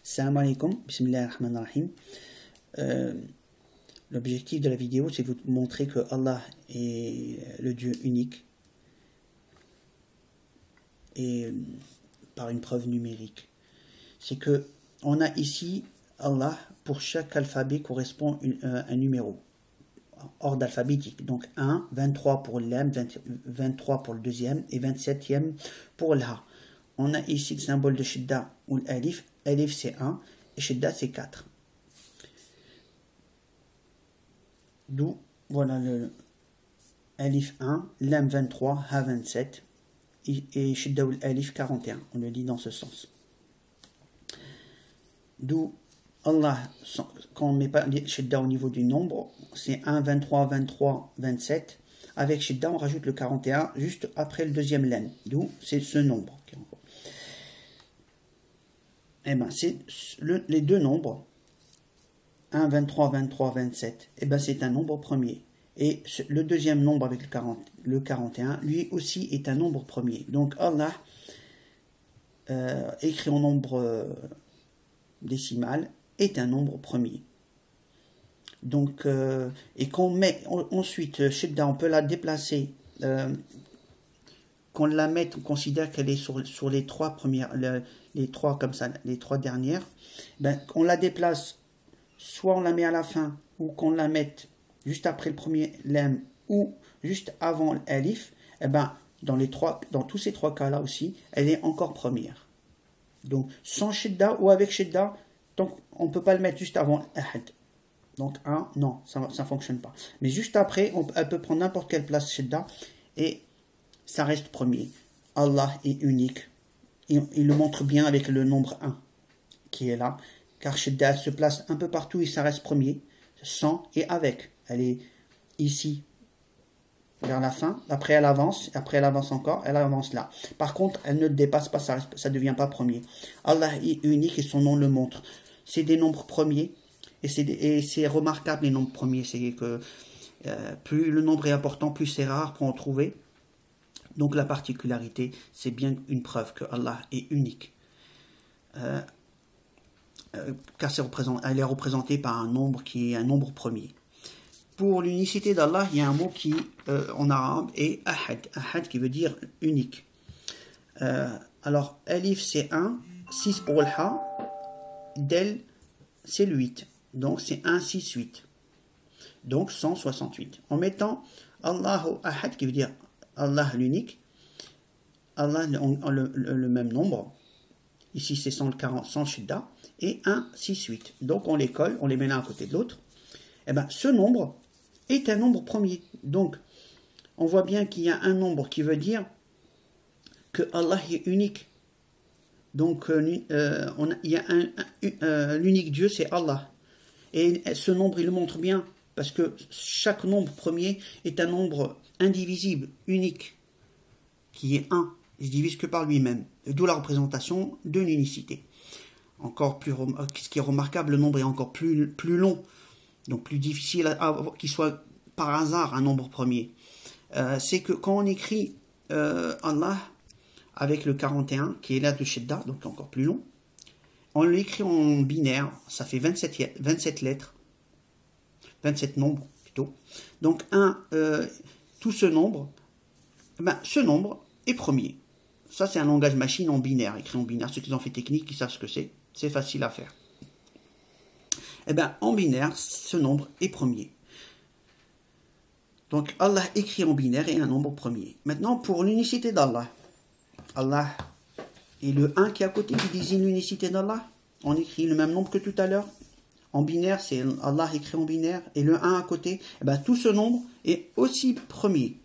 Salam alaikum, bismillah ar-Rahman ar-Rahim. L'objectif de la vidéo, c'est de vous montrer que Allah est le Dieu unique et par une preuve numérique. C'est que on a ici Allah, pour chaque alphabet correspond un numéro ordre alphabétique. Donc 1, 23 pour l'M, 23 pour le deuxième et 27e pour l'Ha. On a ici le symbole de Shidda ou l'Alif. Alif c'est 1 et Shidda c'est 4. D'où voilà le Alif 1, Lam 23, Ha 27 et Shidda ou l'Alif 41. On le dit dans ce sens. D'où Allah, quand on ne met pas Shidda au niveau du nombre, c'est 1, 23, 23, 27. Avec Shidda, on rajoute le 41 juste après le deuxième len. D'où c'est ce nombre. Eh bien, c'est les deux nombres, 1, 23, 23, 27, eh ben, c'est un nombre premier. Et le deuxième nombre avec le 41, lui aussi est un nombre premier. Donc Allah écrit en nombre décimal est un nombre premier. Donc, et qu'on met ensuite Shidda, on peut la déplacer, qu'on la mette, on considère qu'elle est sur les trois premières, les trois comme ça, les trois dernières, ben, on la déplace, soit on la met à la fin, ou qu'on la mette juste après le premier lem, ou juste avant l'alif, et ben, dans tous ces trois cas-là aussi, elle est encore première. Donc, sans Shidda ou avec Shidda, donc on ne peut pas le mettre juste avant Ahad. Donc 1, non, ça ne fonctionne pas. Mais juste après, elle peut prendre n'importe quelle place Shidda et ça reste premier. Allah est unique. Il le montre bien avec le nombre 1 qui est là. Car Shidda se place un peu partout et ça reste premier. Sans et avec. Elle est ici vers la fin. Après elle avance. Après elle avance encore. Elle avance là. Par contre, elle ne dépasse pas. Ça ne devient pas premier. Allah est unique et son nom le montre. C'est des nombres premiers. Et c'est remarquable les nombres premiers, c'est que plus le nombre est important, plus c'est rare pour en trouver. Donc la particularité, c'est bien une preuve que Allah est unique. Car elle est représentée par un nombre qui est un nombre premier. Pour l'unicité d'Allah, il y a un mot qui, en arabe, est ahad. Ahad qui veut dire unique. Alors, alif c'est 1, 6 pour le ha, del c'est le 8. Donc c'est 1, 6, 8. Donc 168. En mettant Allahu Ahad, qui veut dire Allah l'unique, Allah le même nombre. Ici c'est 140, 100 Shidda. Et 1, 6, 8. Donc on les colle, on les met l'un à côté de l'autre. Et bien ce nombre est un nombre premier. Donc on voit bien qu'il y a un nombre qui veut dire que Allah est unique. Donc il y a l'unique Dieu, c'est Allah. Et ce nombre, il le montre bien, parce que chaque nombre premier est un nombre indivisible, unique, qui est 1. Il ne se divise que par lui-même. D'où la représentation de l'unicité. Encore plus, ce qui est remarquable, le nombre est encore plus long, donc plus difficile qu'il soit par hasard un nombre premier. C'est que quand on écrit Allah avec le 41, qui est là de Shidda, donc encore plus long, on l'écrit en binaire, ça fait 27 lettres, 27 nombres plutôt. Donc tout ce nombre est premier. Ça c'est un langage machine en binaire, écrit en binaire. Ceux qui ont fait technique, qui savent ce que c'est facile à faire. Et bien en binaire, ce nombre est premier. Donc Allah écrit en binaire et un nombre premier. Maintenant pour l'unicité d'Allah, Allah et le 1 qui est à côté qui désigne l'unicité d'Allah, on écrit le même nombre que tout à l'heure. En binaire, c'est Allah écrit en binaire. Et le 1 à côté, eh ben, tout ce nombre est aussi premier.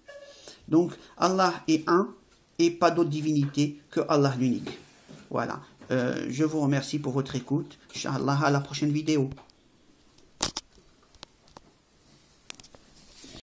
Donc Allah est 1 et pas d'autre divinité que Allah l'unique. Voilà. Je vous remercie pour votre écoute. Inch'Allah, à la prochaine vidéo.